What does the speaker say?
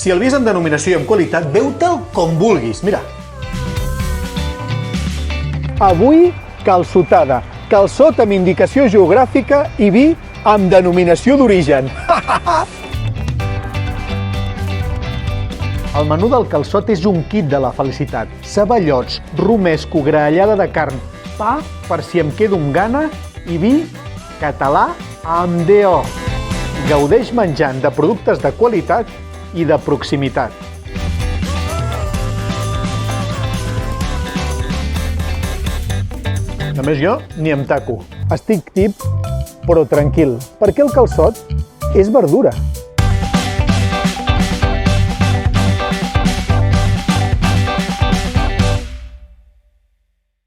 Si el vi és en denominació i amb qualitat, beu-te'l com vulguis, mira. Avui, calçotada. Calçot amb indicació geogràfica i vi amb denominació d'origen. El menú del calçot és un kit de la felicitat. Ceballots, romesco, graellada de carn, pa per si em quedo amb gana i vi català amb DO. Gaudeix menjant de productes de qualitat i de proximitat. A més, jo ni em taco. Estic tip, però tranquil, perquè el calçot és verdura.